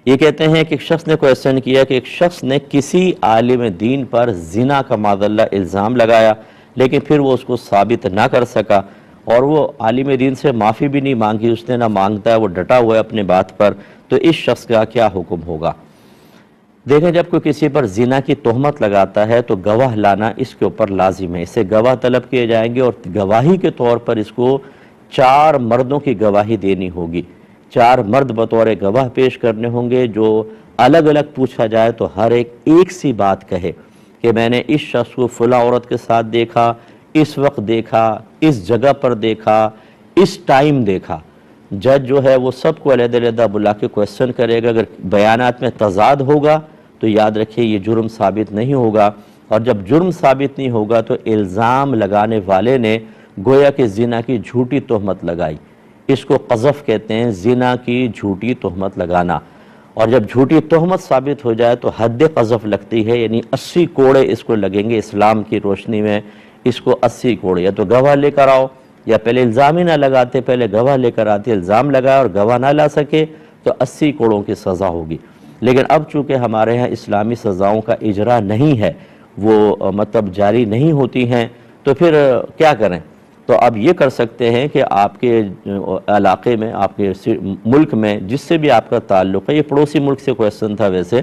یہ کہتے ہیں کہ ایک شخص نے کویسچن کیا کہ ایک شخص نے کسی عالم دین پر زنا کا معاذ الزام لگایا، لیکن پھر وہ اس کو ثابت نہ کر سکا، اور وہ عالم دین سے معافی بھی نہیں مانگی، اس نے نہ مانگتا ہے، وہ ڈٹا ہوا ہے اپنے بات پر، تو اس شخص کا کیا حکم ہوگا؟ دیکھیں، جب کوئی کسی پر زنا کی تہمت لگاتا ہے تو گواہ لانا اس کے اوپر لازم ہے، اس سے گواہ طلب کیے جائیں گے، اور گواہی کے طور پر اس کو 4 مردوں کی گواہی دینی ہوگی، 4 مرد بطور گواہ پیش کرنے ہوں گے، جو الگ الگ پوچھا جائے تو ہر ایک سی بات کہے کہ میں نے اس شخص کو فلاں عورت کے ساتھ دیکھا، اس وقت دیکھا، اس جگہ پر دیکھا، اس ٹائم دیکھا۔ جج جو ہے وہ سب کو علیحدہ علیحدہ بلا کے کویسچن کرے گا، اگر بیانات میں تضاد ہوگا تو یاد رکھیے یہ جرم ثابت نہیں ہوگا، اور جب جرم ثابت نہیں ہوگا تو الزام لگانے والے نے گویا کہ زنا کی جھوٹی تہمت لگائی، اس کو قذف کہتے ہیں، زنا کی جھوٹی تہمت لگانا، اور جب جھوٹی تہمت ثابت ہو جائے تو حد قذف لگتی ہے، یعنی 80 کوڑے اس کو لگیں گے اسلام کی روشنی میں، اس کو 80 کوڑے، یا تو گواہ لے کر آؤ، یا پہلے الزام ہی نہ لگاتے، پہلے گواہ لے کر آتے، الزام لگایا اور گواہ نہ لا سکے تو 80 کوڑوں کی سزا ہوگی۔ لیکن اب چونکہ ہمارے ہاں اسلامی سزاؤں کا اجرا نہیں ہے، وہ مطلب جاری نہیں ہوتی ہیں، تو پھر کیا کریں؟ تو اب یہ کر سکتے ہیں کہ آپ کے علاقے میں، آپ کے ملک میں جس سے بھی آپ کا تعلق ہے، یہ پڑوسی ملک سے کویسچن تھا ویسے،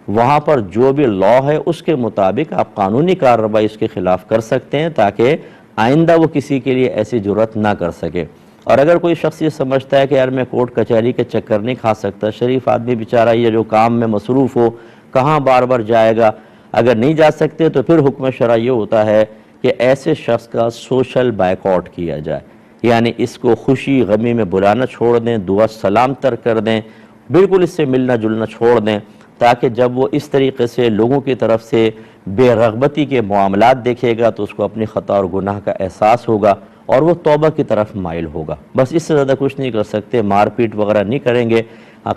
وہاں پر جو بھی لا ہے اس کے مطابق آپ قانونی کارروائی اس کے خلاف کر سکتے ہیں، تاکہ آئندہ وہ کسی کے لیے ایسی جرات نہ کر سکے۔ اور اگر کوئی شخص یہ سمجھتا ہے کہ یار میں کورٹ کچہری کے چکر نہیں کھا سکتا، شریف آدمی بیچارہ یہ جو کام میں مصروف ہو کہاں بار بار جائے گا، اگر نہیں جا سکتے تو پھر حکم شرعی یہ ہوتا ہے کہ ایسے شخص کا سوشل بائیکاٹ کیا جائے، یعنی اس کو خوشی غمی میں بلانا چھوڑ دیں، دعا سلام ترک کر دیں، بالکل اس سے ملنا جلنا چھوڑ دیں، تاکہ جب وہ اس طریقے سے لوگوں کی طرف سے بے رغبتی کے معاملات دیکھے گا تو اس کو اپنی خطا اور گناہ کا احساس ہوگا اور وہ توبہ کی طرف مائل ہوگا۔ بس اس سے زیادہ کچھ نہیں کر سکتے، مار پیٹ وغیرہ نہیں کریں گے۔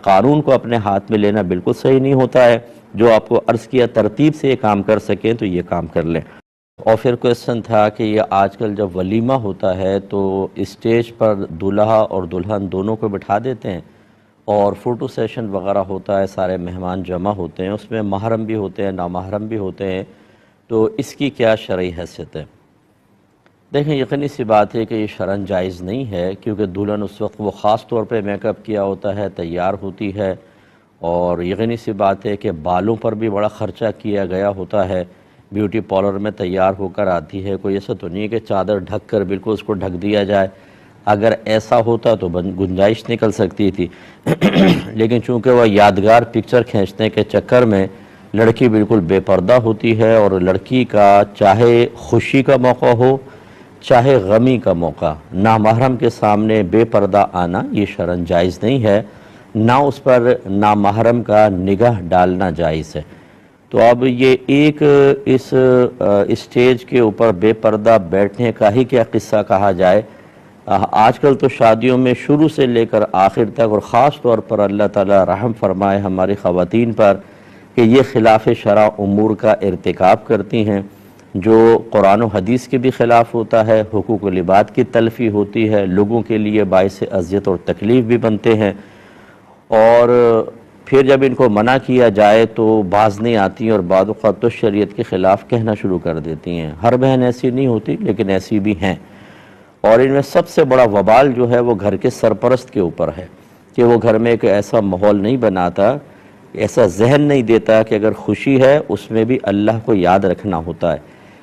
قانون کو اپنے ہاتھ میں لینا بالکل صحیح نہیں ہوتا ہے، جو آپ کو عرض کیا ترتیب سے یہ کام کر سکیں تو یہ کام کر لیں۔ اور پھر کویسچن تھا کہ یہ آج کل جب ولیمہ ہوتا ہے تو اسٹیج پر دولہا اور دلہن دونوں کو بٹھا دیتے ہیں، اور فوٹو سیشن وغیرہ ہوتا ہے، سارے مہمان جمع ہوتے ہیں، اس میں محرم بھی ہوتے ہیں، نامحرم بھی ہوتے ہیں، تو اس کی کیا شرعی حیثیت ہے؟ دیکھیں، یقینی سی بات ہے کہ یہ شرعاً جائز نہیں ہے، کیونکہ دلہن اس وقت وہ خاص طور پہ میک اپ کیا ہوتا ہے، تیار ہوتی ہے، اور یقینی سی بات ہے کہ بالوں پر بھی بڑا خرچہ کیا گیا ہوتا ہے، بیوٹی پارلر میں تیار ہو کر آتی ہے، کوئی ایسا تو نہیں ہے کہ چادر ڈھک کر بالکل اس کو ڈھک دیا جائے، اگر ایسا ہوتا تو گنجائش نکل سکتی تھی، لیکن چونکہ وہ یادگار پکچر کھینچنے کے چکر میں لڑکی بالکل بے پردہ ہوتی ہے، اور لڑکی کا چاہے خوشی کا موقع ہو چاہے غمی کا موقع، نامحرم کے سامنے بے پردہ آنا یہ شرعاً جائز نہیں ہے، نہ اس پر نامحرم کا نگاہ ڈالنا جائز ہے۔ تو اب یہ ایک اس اسٹیج کے اوپر بے پردہ بیٹھنے کا ہی کیا قصہ کہا جائے؟ آج کل تو شادیوں میں شروع سے لے کر آخر تک، اور خاص طور پر اللہ تعالی رحم فرمائے ہماری خواتین پر، کہ یہ خلاف شرع امور کا ارتکاب کرتی ہیں، جو قرآن و حدیث کے بھی خلاف ہوتا ہے، حقوق و لباد کی تلفی ہوتی ہے، لوگوں کے لیے باعث اذیت اور تکلیف بھی بنتے ہیں، اور پھر جب ان کو منع کیا جائے تو باز نہیں آتی، اور بعض اوقات تو شریعت کے خلاف کہنا شروع کر دیتی ہیں۔ ہر بہن ایسی نہیں ہوتی، لیکن ایسی بھی ہیں، اور ان میں سب سے بڑا وبال جو ہے وہ گھر کے سرپرست کے اوپر ہے، کہ وہ گھر میں ایک ایسا ماحول نہیں بناتا، ایسا ذہن نہیں دیتا کہ اگر خوشی ہے اس میں بھی اللہ کو یاد رکھنا ہوتا ہے،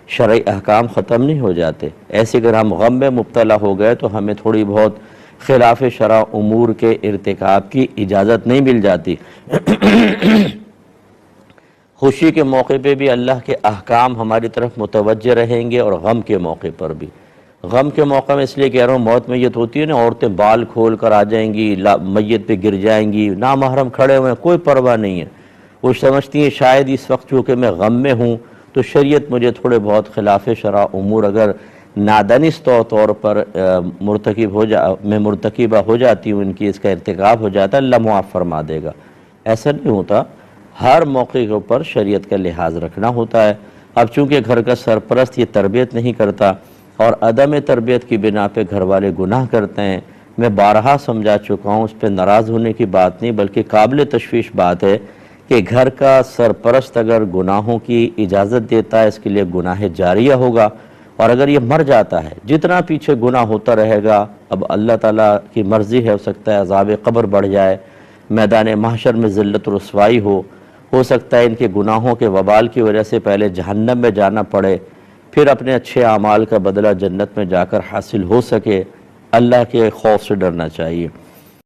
شرعی احکام ختم نہیں ہو جاتے۔ ایسے اگر ہم غم میں مبتلا ہو گئے تو ہمیں تھوڑی بہت خلاف شرع امور کے ارتکاب کی اجازت نہیں مل جاتی۔ خوشی کے موقع پہ بھی اللہ کے احکام ہماری طرف متوجہ رہیں گے، اور غم کے موقع پر بھی۔ غم کے موقع میں اس لیے کہہ رہا ہوں، موت میت ہوتی ہے نا، عورتیں بال کھول کر آ جائیں گی، میت پہ گر جائیں گی، نامحرم کھڑے ہوئے ہیں، کوئی پرواہ نہیں ہے، وہ سمجھتی ہیں شاید اس وقت چونکہ میں غم میں ہوں تو شریعت مجھے تھوڑے بہت خلاف شرع امور اگر نادانستہ طور پر مرتکبہ ہو جاتی ہوں، ان کی اس کا ارتکاب ہو جاتا ہے، اللہ معاف فرما دے گا۔ ایسا نہیں ہوتا، ہر موقع کے اوپر شریعت کا لحاظ رکھنا ہوتا ہے۔ اب چونکہ گھر کا سرپرست یہ تربیت نہیں کرتا، اور عدم تربیت کی بنا پہ گھر والے گناہ کرتے ہیں، میں بارہا سمجھا چکا ہوں، اس پہ ناراض ہونے کی بات نہیں بلکہ قابل تشویش بات ہے کہ گھر کا سرپرست اگر گناہوں کی اجازت دیتا ہے اس کے لیے گناہ جاریہ ہوگا، اور اگر یہ مر جاتا ہے جتنا پیچھے گناہ ہوتا رہے گا، اب اللہ تعالیٰ کی مرضی ہے، ہو سکتا ہے عذاب قبر بڑھ جائے، میدان محشر میں ذلت و رسوائی ہو سکتا ہے ان کے گناہوں کے وبال کی وجہ سے پہلے جہنم میں جانا پڑے، پھر اپنے اچھے اعمال کا بدلہ جنت میں جا کر حاصل ہو سکے۔ اللہ کے خوف سے ڈرنا چاہیے۔